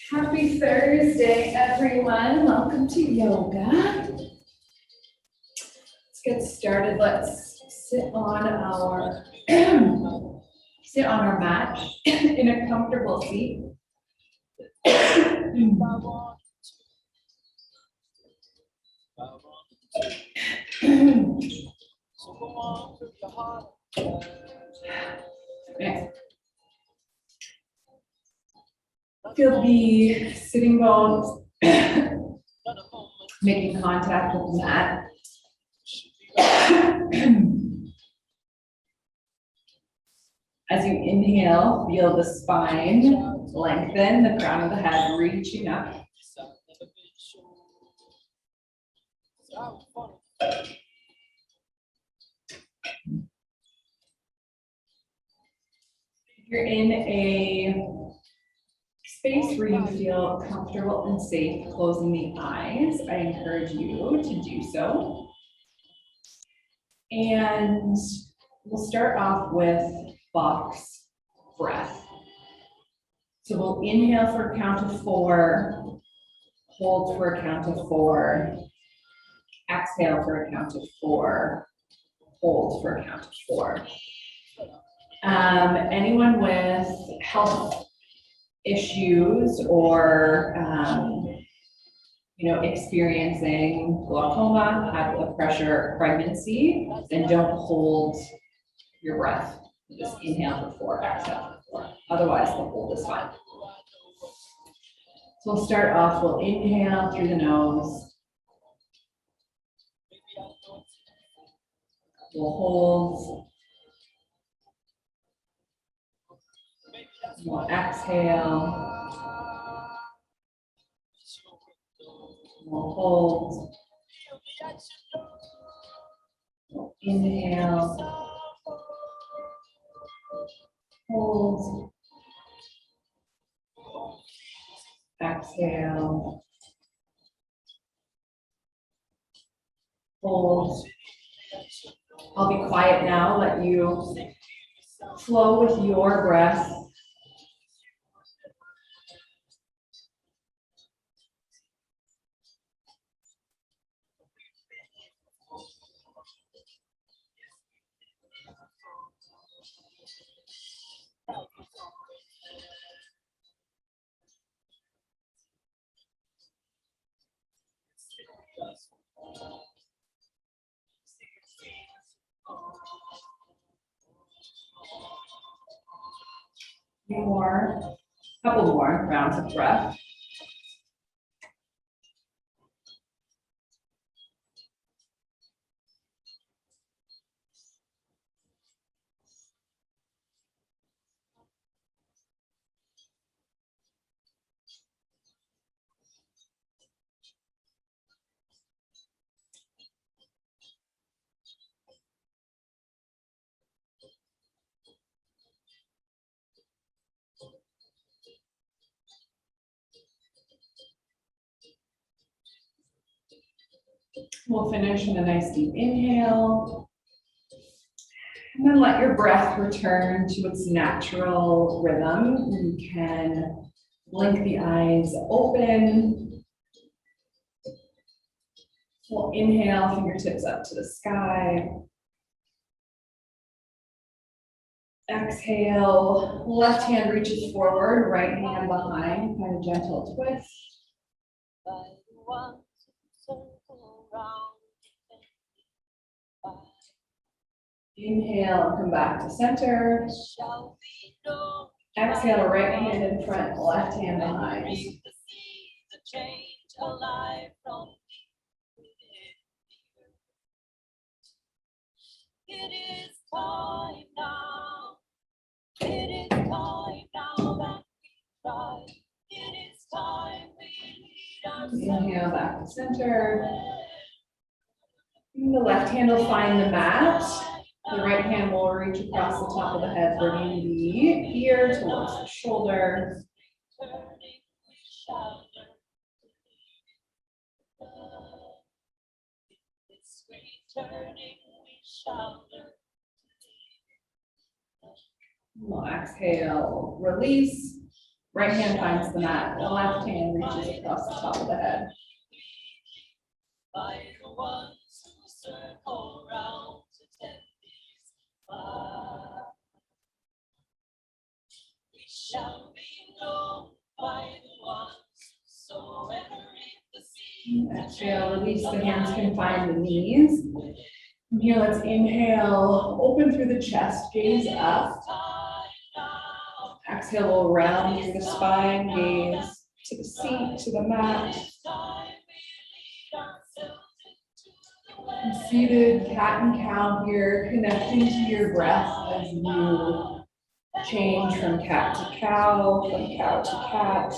Happy Thursday, everyone. Welcome to yoga. Let's get started. Let's sit on our mat in a comfortable seat. Okay. Feel the sitting bones making contact with the mat. As you inhale, feel the spine lengthen, the crown of the head reaching up. If you're in a space where you feel comfortable and safe closing the eyes, I encourage you to do so. And we'll start off with box breath. So we'll inhale for a count of 4, hold for a count of 4, exhale for a count of 4, hold for a count of 4. Anyone with health issues or experiencing glaucoma, high blood pressure, pregnancy, then don't hold your breath. Just inhale for 4, exhale for 4. Otherwise, the hold is fine. So we'll start off, we'll inhale through the nose. We'll hold. We'll exhale. We'll hold. We'll inhale. Hold. Exhale. Hold. I'll be quiet now, let you flow with your breath. Couple more rounds of breath. We'll finish with a nice deep inhale. And then let your breath return to its natural rhythm. You can blink the eyes open. We'll inhale, fingertips up to the sky. Exhale, left hand reaches forward, right hand behind, kind of gentle twist. Inhale, come back to center. Exhale, right hand in front, left hand behind. It is time now. It is time now that we try. It is time we lead ourselves. Inhale back to center. The left hand will find the mat. The right hand will reach across the top of the head, bringing the ear towards the shoulder. We'll exhale, release, Right hand finds the mat, the left hand reaches across the top of the head. By the ones who circle round to tend these we shall be known by the ones so entering the sea. Exhale, release the hands, confine the knees. From here, let's inhale, open through the chest, gaze up. Exhale, we'll round through the spine, gaze to the seat, to the mat. Seated cat and cow here, connecting to your breath as you change from cat to cow, from cow to cat.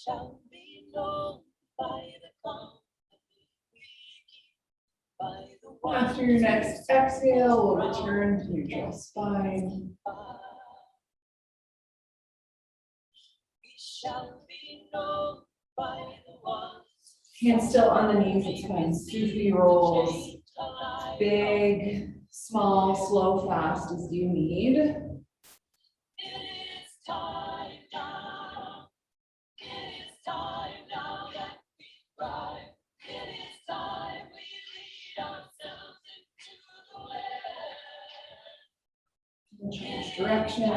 Shall be known by the company we keep, by the one. After your next exhale, we'll return to neutral spine. We shall be known by the ones. Hands still on the knees, it's fine. Sufi rolls. Big, small, slow, fast as you need. It is time now. It is time now that we thrive. It is time we lead ourselves into the way. Change direction. And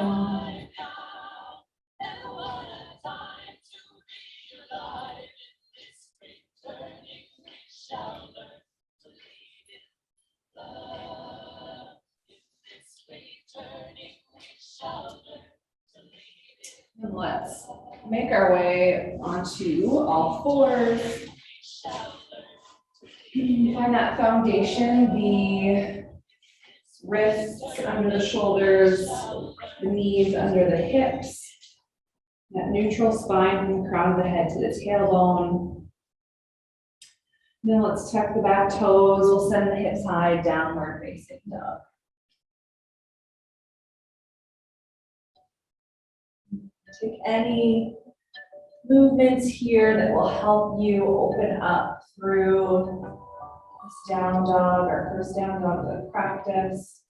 what a time to be alive. In this returning, we shall learn to lead in love. In this returning, we shall learn to lead in. And let's make our way onto all fours. Find that foundation, the wrists under the shoulders, the knees under the hips. That neutral spine from the crown of the head to the tailbone. Then let's tuck the back toes. We'll send the hips high, downward facing dog. Take any movements here that will help you open up through this down dog, our first down dog of practice.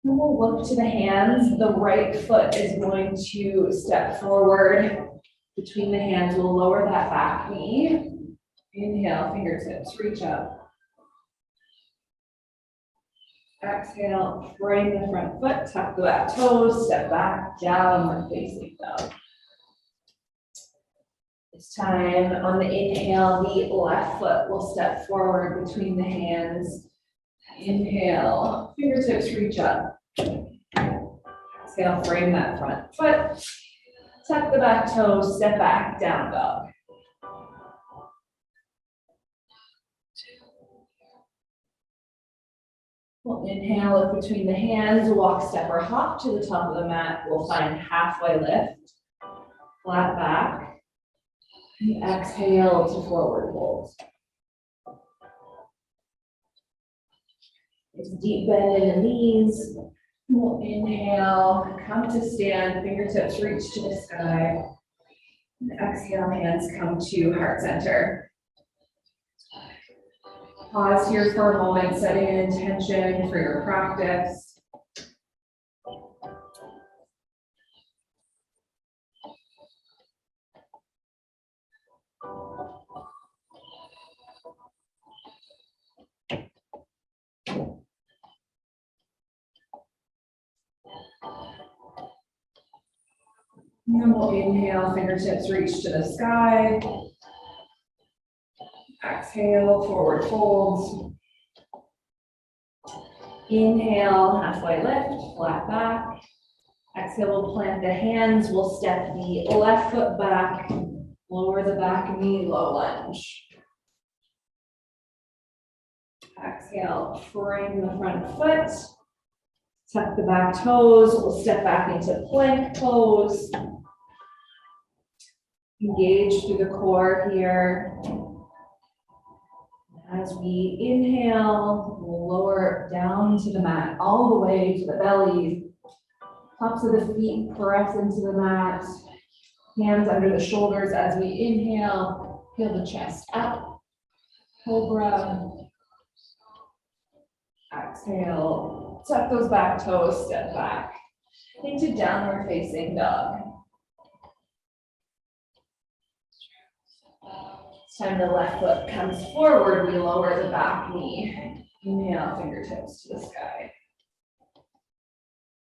And we'll look to the hands. The right foot is going to step forward between the hands. We'll lower that back knee. Inhale, fingertips, reach up. Exhale, frame the front foot, tuck the back toes, step back, downward facing dog. This time on the inhale, the left foot will step forward between the hands. Inhale, fingertips reach up. Exhale, frame that front foot. Tuck the back toes, step back, down dog. We'll inhale, look between the hands, walk, step, or hop to the top of the mat. We'll find halfway lift, flat back. And exhale to forward fold. It's deep bend in the knees. We'll inhale, come to stand, fingertips reach to the sky. And exhale, hands come to heart center. Pause here for a moment, setting an intention for your practice. And then we'll inhale, fingertips reach to the sky. Exhale, forward folds. Inhale, halfway lift, flat back. Exhale, we'll plant the hands. We'll step the left foot back, lower the back knee, low lunge. Exhale, frame the front foot. Tuck the back toes. We'll step back into plank pose. Engage through the core here. As we inhale, we'll lower down to the mat, all the way to the belly. Tops of the feet press into the mat. Hands under the shoulders as we inhale. Feel the chest up. Cobra. Exhale. Tuck those back toes, step back into downward facing dog. This time the left foot comes forward, we lower the back knee. Inhale, fingertips to the sky.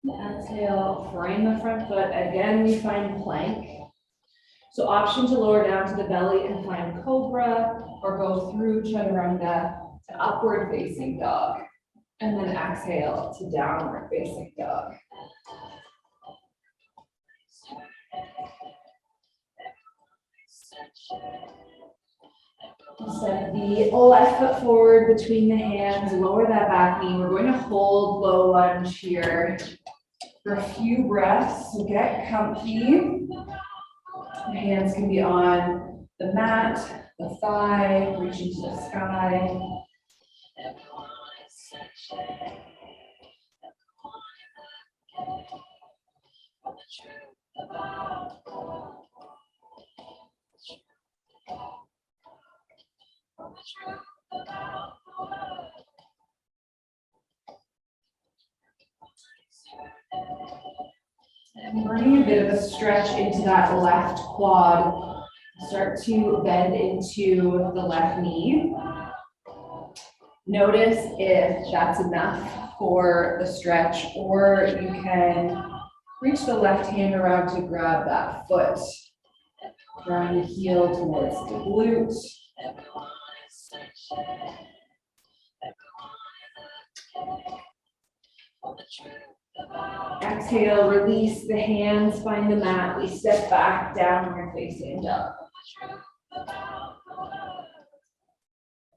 Exhale, frame the front foot. Again, we find plank. So option to lower down to the belly and find cobra, or go through chaturanga to upward facing dog. And then exhale to downward facing dog. Step the left foot forward between the hands, lower that back knee. We're going to hold low lunge here for a few breaths. So get comfy. The hands can be on the mat, the thigh, reaching to the sky. And bring a bit of a stretch into that left quad. Start to bend into the left knee. Notice if that's enough for the stretch, or you can reach the left hand around to grab that foot, drawing the heel towards the glute. Exhale, release the hands, find the mat. We step back, downward facing dog.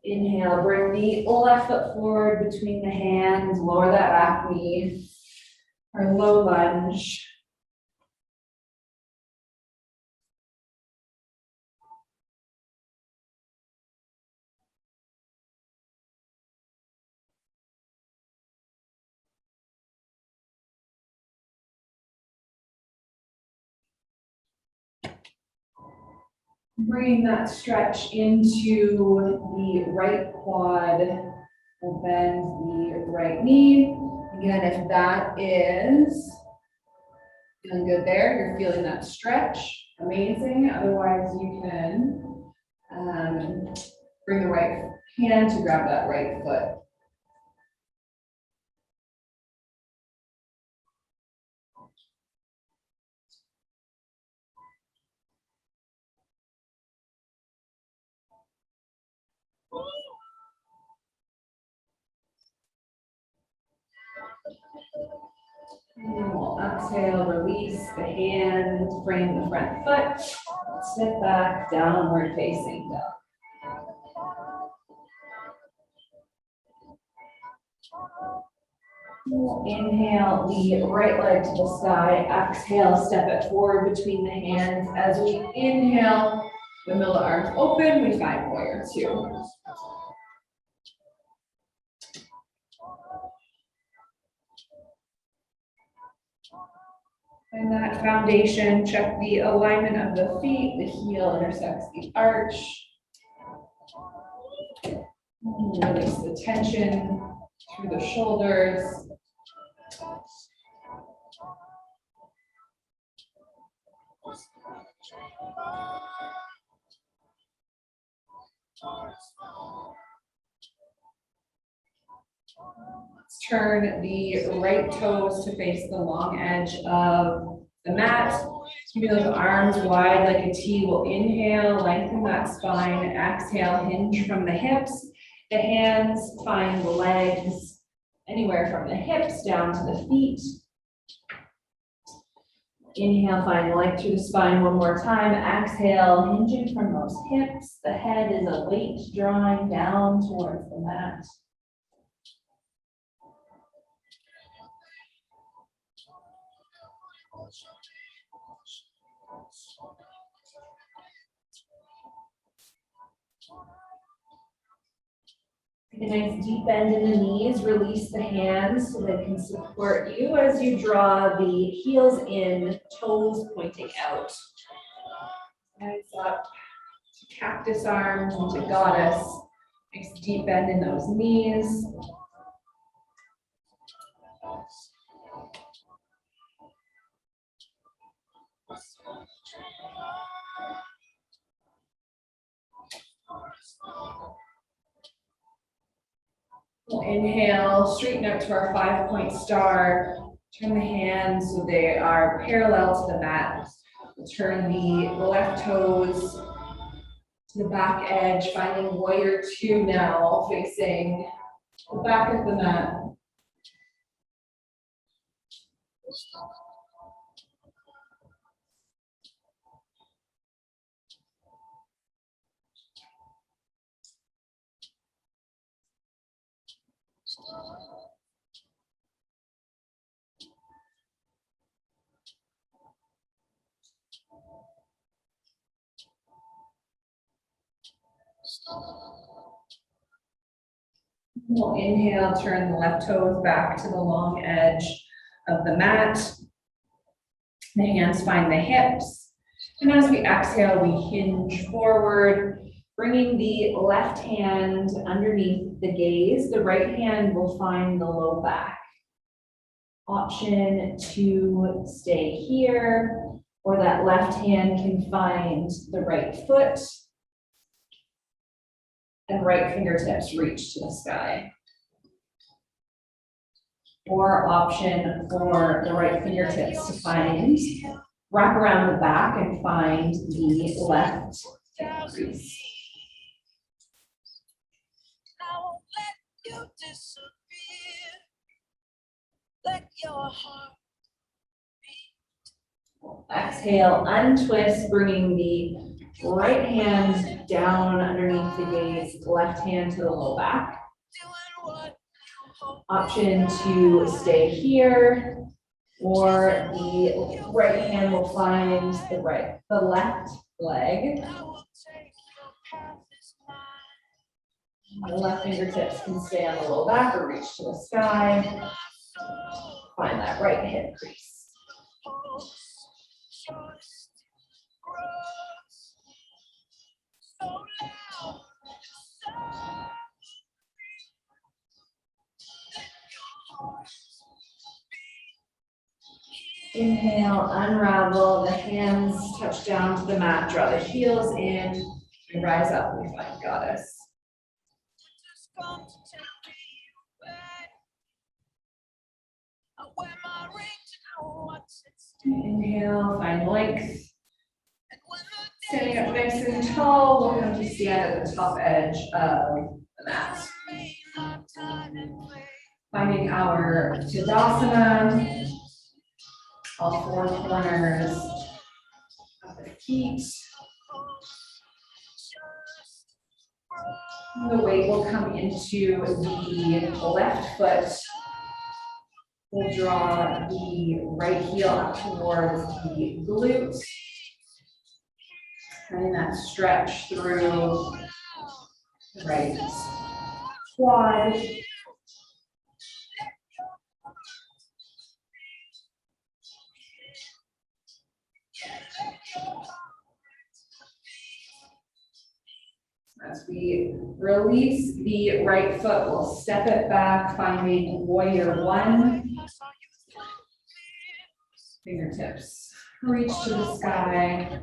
Inhale, bring the left foot forward between the hands, lower that back knee, or low lunge. Bringing that stretch into the right quad. We'll bend the right knee. Again, if that is feeling good there, you're feeling that stretch, amazing. Otherwise, you can bring the right hand to grab that right foot. And we'll exhale, release the hand, frame the front foot, step back, downward facing dog. We'll inhale the right leg to the sky, exhale, step it forward between the hands. As we inhale, the middle arms open, we find warrior two. And that foundation, check the alignment of the feet, the heel intersects the arch. Release the tension through the shoulders. Let's turn the right toes to face the long edge of the mat. Keep those arms wide like a T. We'll inhale, lengthen that spine. Exhale, hinge from the hips. The hands find the legs anywhere from the hips down to the feet. Inhale, find length through the spine one more time. Exhale, hinging from those hips. The head is a weight drawing down towards the mat. Take a nice deep bend in the knees, release the hands so they can support you as you draw the heels in, toes pointing out. Eyes up to cactus arms and to goddess. Nice deep bend in those knees. We'll inhale, straighten out to our 5-point star. Turn the hands so they are parallel to the mat. We'll turn the left toes to the back edge, finding warrior 2 now, facing the back of the mat. We'll inhale, turn the left toes back to the long edge of the mat. The hands find the hips. And as we exhale, we hinge forward, bringing the left hand underneath the gaze. The right hand will find the low back. Option to stay here, or that left hand can find the right foot. And right fingertips reach to the sky. Or option for the right fingertips to find, wrap around the back and find the left hip crease. I won't let you disappear. Let your heart beat. Exhale, untwist, bringing the right hand down underneath the gaze, left hand to the low back. Option to stay here, or the right hand will find the left leg. The left fingertips can stay on the low back or reach to the sky. Find that right hip crease. Inhale, unravel, the hands touch down to the mat, draw the heels in, and rise up, we find goddess. Inhale, find length. Standing up nice and tall, we'll come to stand at the top edge of the mat. Finding our Tadasana, all 4 corners of the feet. The weight will come into the left foot. We'll draw the right heel up towards the glute. And that stretch through the right quad. As we release the right foot, we'll step it back, finding warrior 1. Fingertips reach to the sky.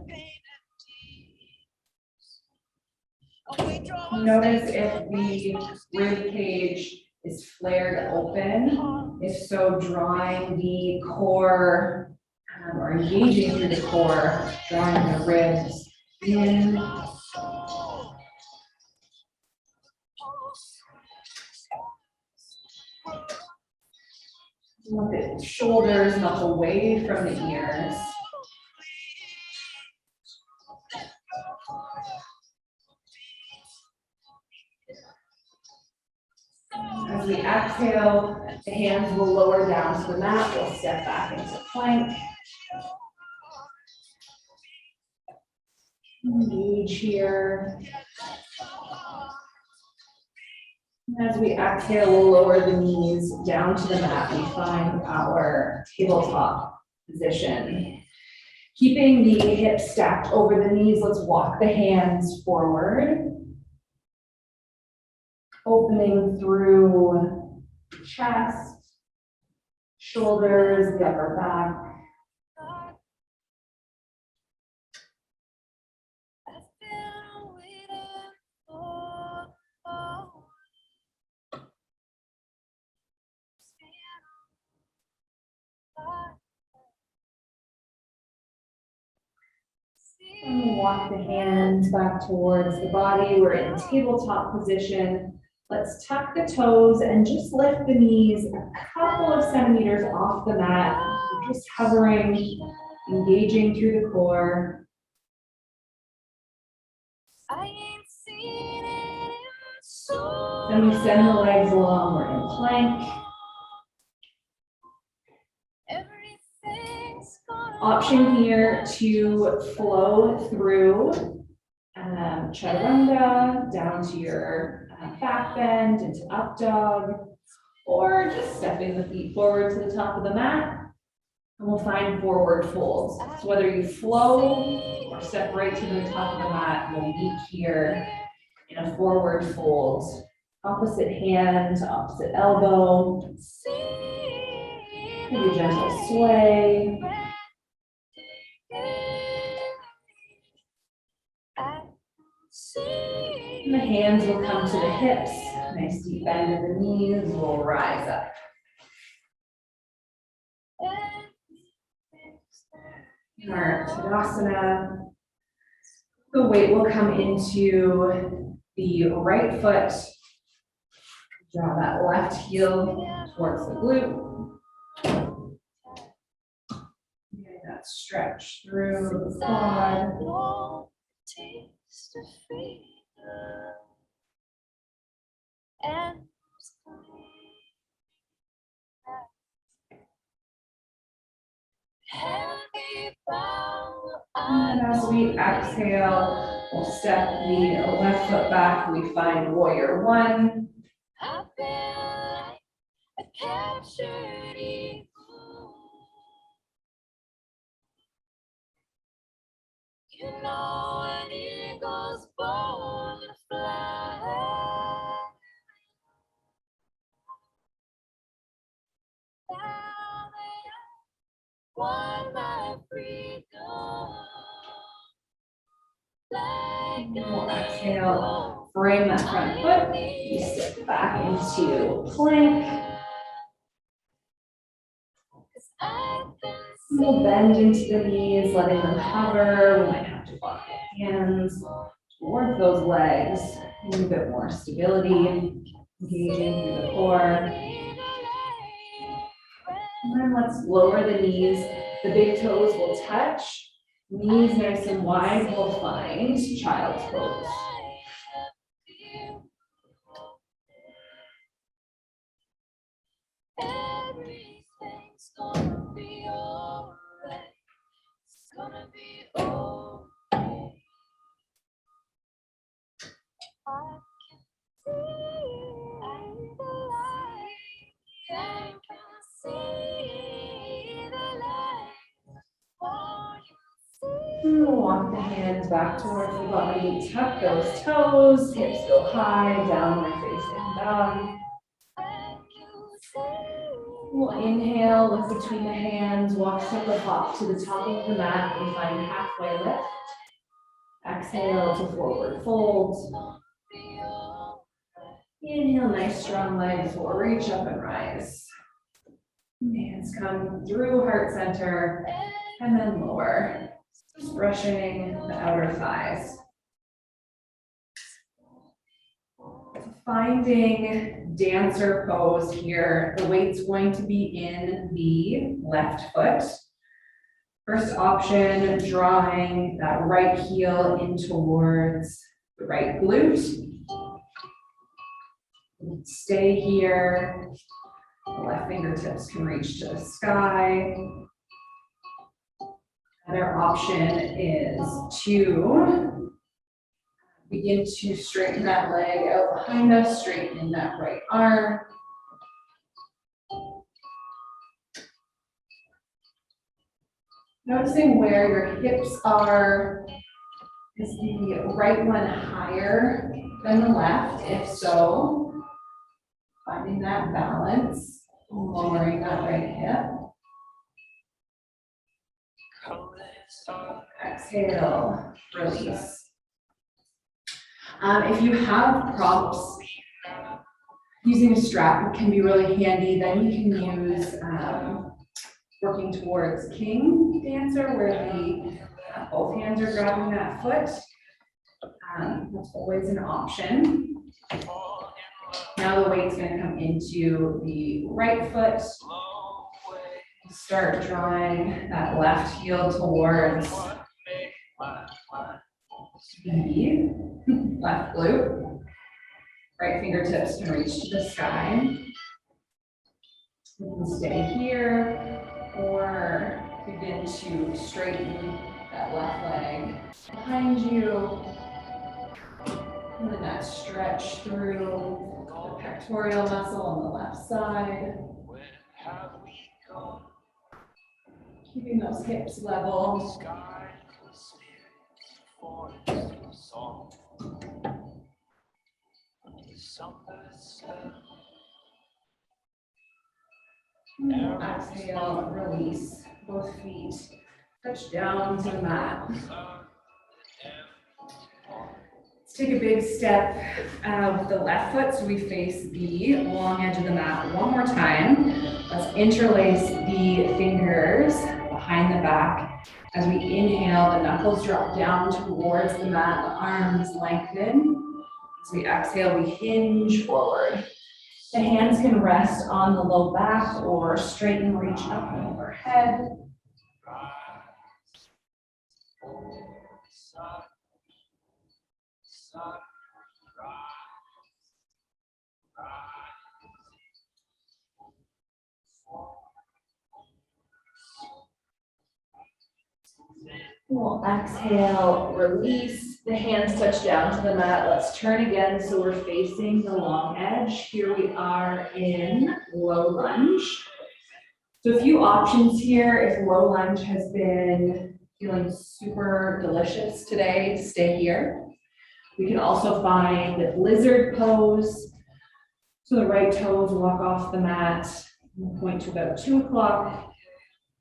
Notice if the rib cage is flared open. If so, drawing the core or engaging through the core, drawing the ribs in. Look at the shoulders, melt away from the ears. As we exhale, the hands will lower down to the mat. We'll step back into plank. Engage here. As we exhale, we'll lower the knees down to the mat. We find our tabletop position. Keeping the hips stacked over the knees, let's walk the hands forward. Opening through chest, shoulders, the upper back. And we'll walk the hands back towards the body. We're in tabletop position. Let's tuck the toes and just lift the knees a couple of centimeters off the mat. We're just hovering, engaging through the core. Then we send the legs along. We're in plank. Option here to flow through chaturanga down to your back bend into up dog, or just stepping the feet forward to the top of the mat, and we'll find forward folds. So whether you flow or step right to the top of the mat, we'll meet here in a forward fold. Opposite hand to opposite elbow. Maybe a gentle sway. And the hands will come to the hips. Nice deep bend in the knees. We'll rise up. In our Tadasana, the weight will come into the right foot. Draw that left heel towards the glute. Get that stretch through the quad. And as we exhale, we'll step the left foot back. We find warrior one. You know an eagle's born to fly. Now they won my freedom. We'll exhale, frame that front foot. You step back into plank. We'll bend into the knees, letting them hover. We might have to walk the hands towards those legs. A bit more stability, engaging through the core. And then let's lower the knees. The big toes will touch. Knees nice and wide. We'll find child's pose. Everything's gonna be alright. It's gonna be okay. I can see the light. We'll walk the hands back towards the body. Tuck those toes. Hips go high. Downward facing dog. We'll inhale, lift between the hands, walk step hop to the top of the mat. We find halfway lift. Exhale to forward fold. Inhale, nice strong legs. We'll reach up and rise. Hands come through heart center and then lower. Just brushing the outer thighs. Finding dancer pose here. The weight's going to be in the left foot. First option, drawing that right heel in towards the right glute. Stay here. The left fingertips can reach to the sky. Another option is to Begin to straighten that leg out behind us, straighten that right arm. Noticing where your hips are. Is the right one higher than the left? If so, finding that balance, lowering that right hip. Exhale, release. If you have props, using a strap can be really handy. Then you can use working towards king dancer, where both hands are grabbing that foot. That's always an option. Now the weight's going to come into the right foot. Start drawing that left heel towards the left glute. Right fingertips can reach to the sky. You can stay here or begin to straighten that left leg behind you. And then that stretch through the pectoral muscle on the left side. Keeping those hips level. Exhale, release. Both feet touch down to the mat. Let's take a big step with the left foot so we face the long edge of the mat one more time. Let's interlace the fingers behind the back. As we inhale, the knuckles drop down towards the mat, the arms lengthen. As we exhale, we hinge forward. The hands can rest on the low back or straighten, reach up and overhead. We'll exhale, release. The hands touch down to the mat. Let's turn again so we're facing the long edge. Here we are in low lunge. So a few options here. If low lunge has been feeling super delicious today, stay here. We can also find the lizard pose. So the right toes walk off the mat, point to about 2 o'clock.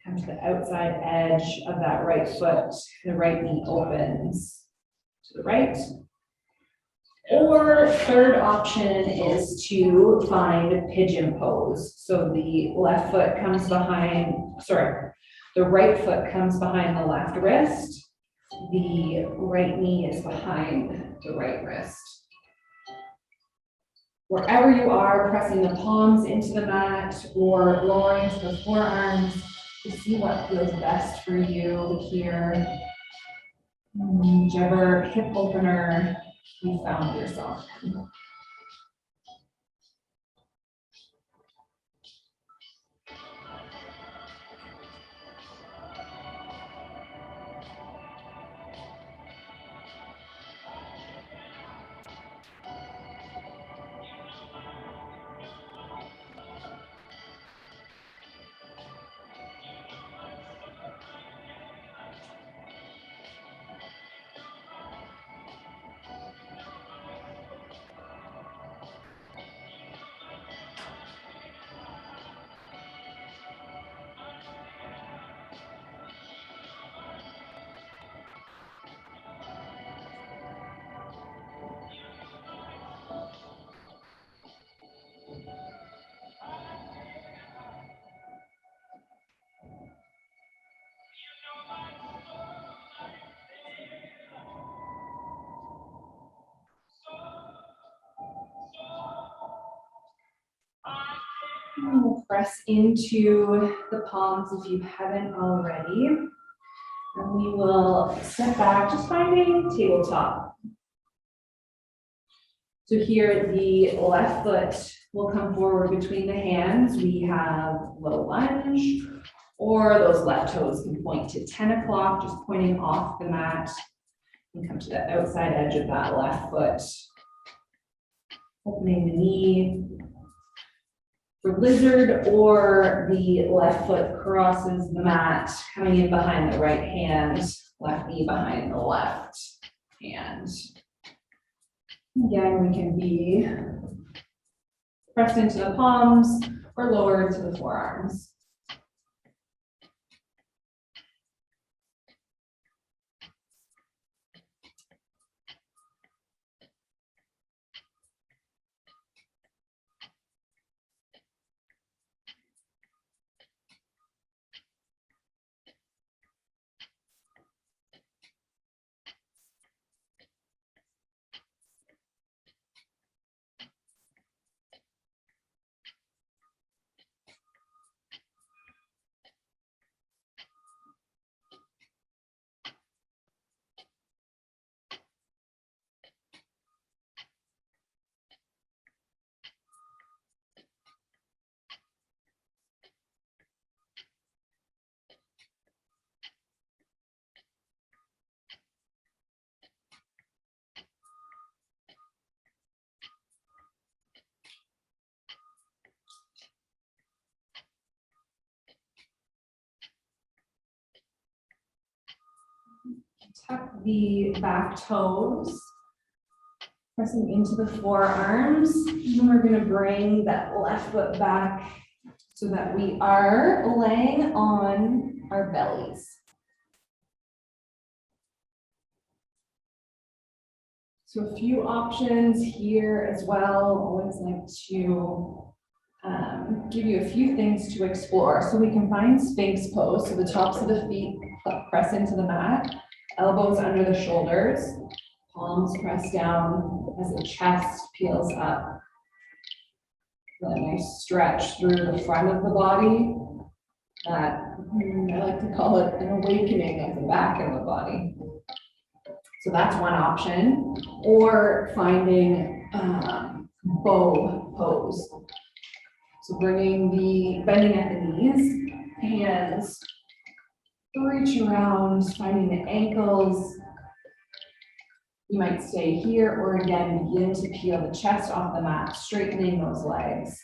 Come to the outside edge of that right foot. The right knee opens to the right. Or third option is to find pigeon pose. So the left foot comes behind, the right foot comes behind the left wrist. The right knee is behind the right wrist. Wherever you are, pressing the palms into the mat or lowering to the forearms, to see what feels best for you here. Whichever hip opener you found yourself in. We'll press into the palms if you haven't already. And we will step back, just finding tabletop. So here the left foot will come forward between the hands. We have low lunge, or those left toes can point to 10 o'clock, just pointing off the mat. And come to the outside edge of that left foot. Opening the knee. For lizard, or the left foot crosses the mat, coming in behind the right hand, left knee behind the left hand. Again, we can be pressed into the palms or lowered to the forearms. Tuck the back toes, pressing into the forearms. And then we're going to bring that left foot back so that we are laying on our bellies. So a few options here as well. Always like to give you a few things to explore. So we can find Sphinx Pose. So the tops of the feet press into the mat. Elbows under the shoulders, palms press down as the chest peels up. Then a nice stretch through the front of the body. That, I like to call it an awakening of the back of the body. So that's one option. Or finding bow pose. So bending at the knees, hands reach around, finding the ankles. You might stay here or again begin to peel the chest off the mat, straightening those legs.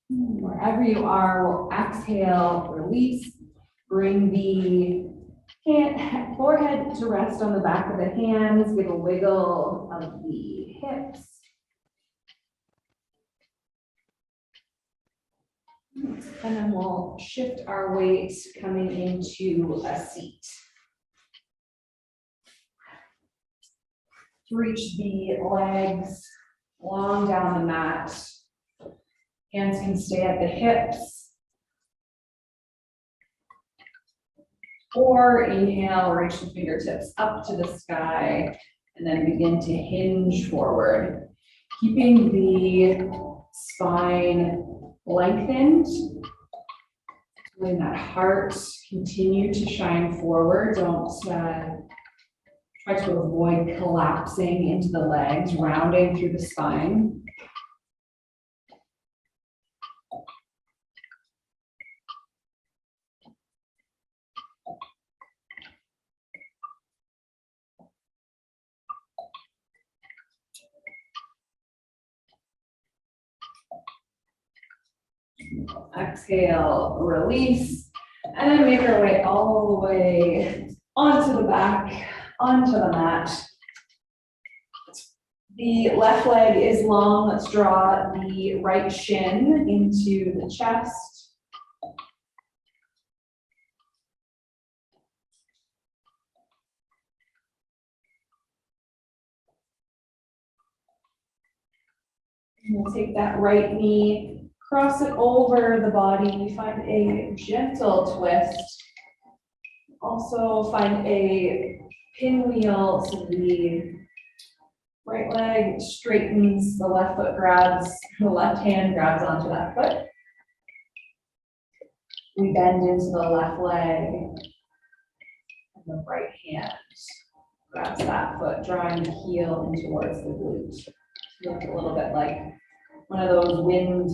Wherever you are, we'll exhale, release. Bring the forehead to rest on the back of the hands. Give a wiggle of the hips. And then we'll shift our weight coming into a seat. Reach the legs long down the mat. Hands can stay at the hips. Or inhale, reach the fingertips up to the sky, and then begin to hinge forward. Keeping the spine lengthened, letting that heart continue to shine forward. Don't try to avoid collapsing into the legs, rounding through the spine. Exhale, release, and then make our way all the way onto the back, onto the mat. The left leg is long. Let's draw the right shin into the chest. And we'll take that right knee, cross it over the body. We find a gentle twist. Also find a pinwheel, so the right leg straightens, the left foot grabs, the left hand grabs onto that foot. We bend into the left leg, and the right hand grabs that foot, drawing the heel in towards the glute. Look a little bit like one of those wind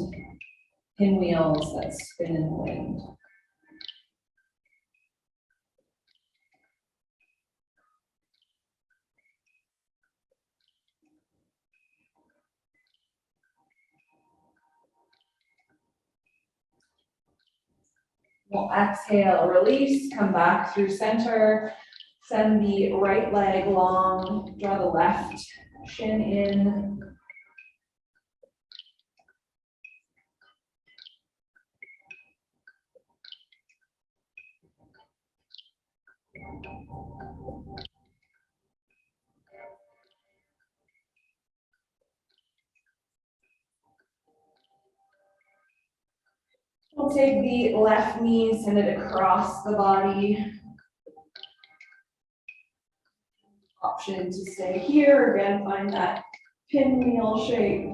pinwheels that spin in the wind. We'll exhale, release, come back through center. Send the right leg long, draw the left shin in. We'll take the left knee, send it across the body. Option to stay here, again, find that pinwheel shape.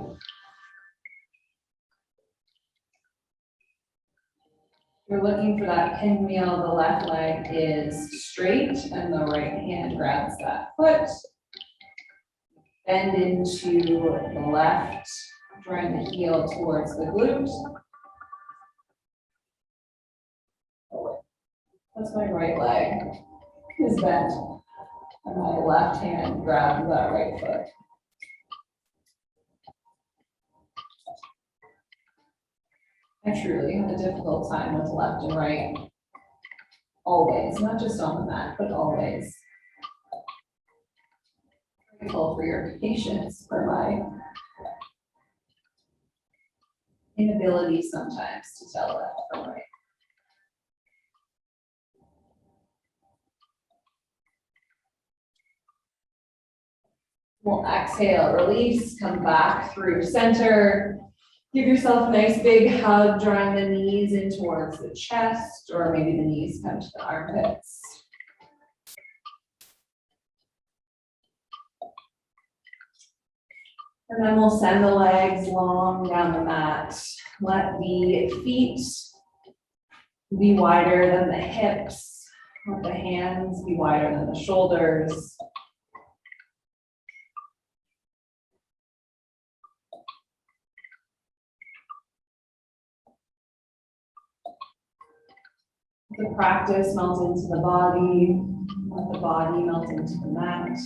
You're looking for that pinwheel, the left leg is straight and the right hand grabs that foot. Bend into the left, drawing the heel towards the glute. That's my right leg is bent, and my left hand grabs that right foot. I truly have a difficult time with left and right. Always, not just on the mat, but always. Grateful for your patience, for my inability sometimes to tell left from right. We'll exhale, release, come back through center. Give yourself a nice big hug, drawing the knees in towards the chest, or maybe the knees come to the armpits. And then we'll send the legs long down the mat. Let the feet be wider than the hips. Let the hands be wider than the shoulders. The practice melt into the body. Let the body melt into the mat.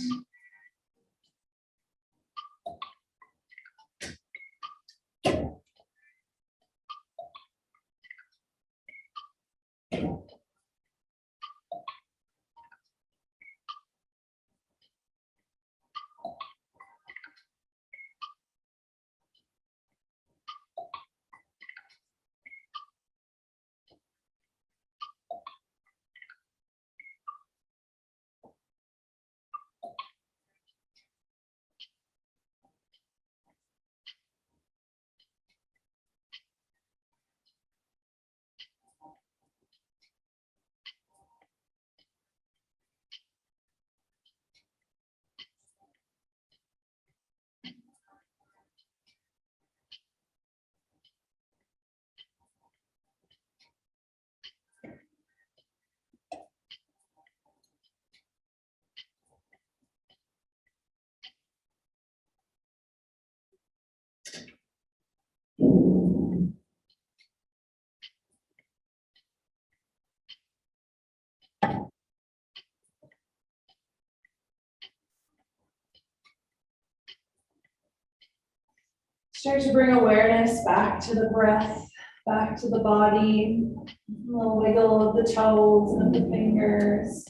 Start to bring awareness back to the breath, back to the body. A little wiggle of the toes and the fingers.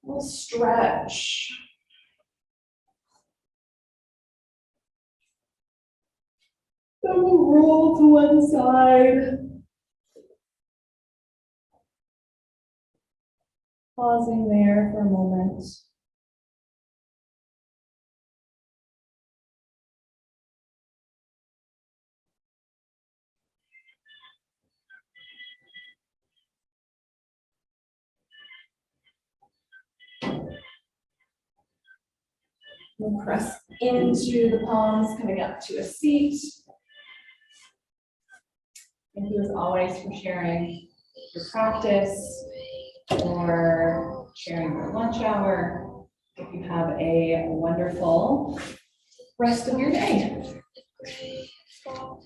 We'll stretch. Then we'll roll to one side. Pausing there for a moment. We'll press into the palms, coming up to a seat. Thank you as always for sharing your practice, or sharing your lunch hour. Hope you have a wonderful rest of your day. Grateful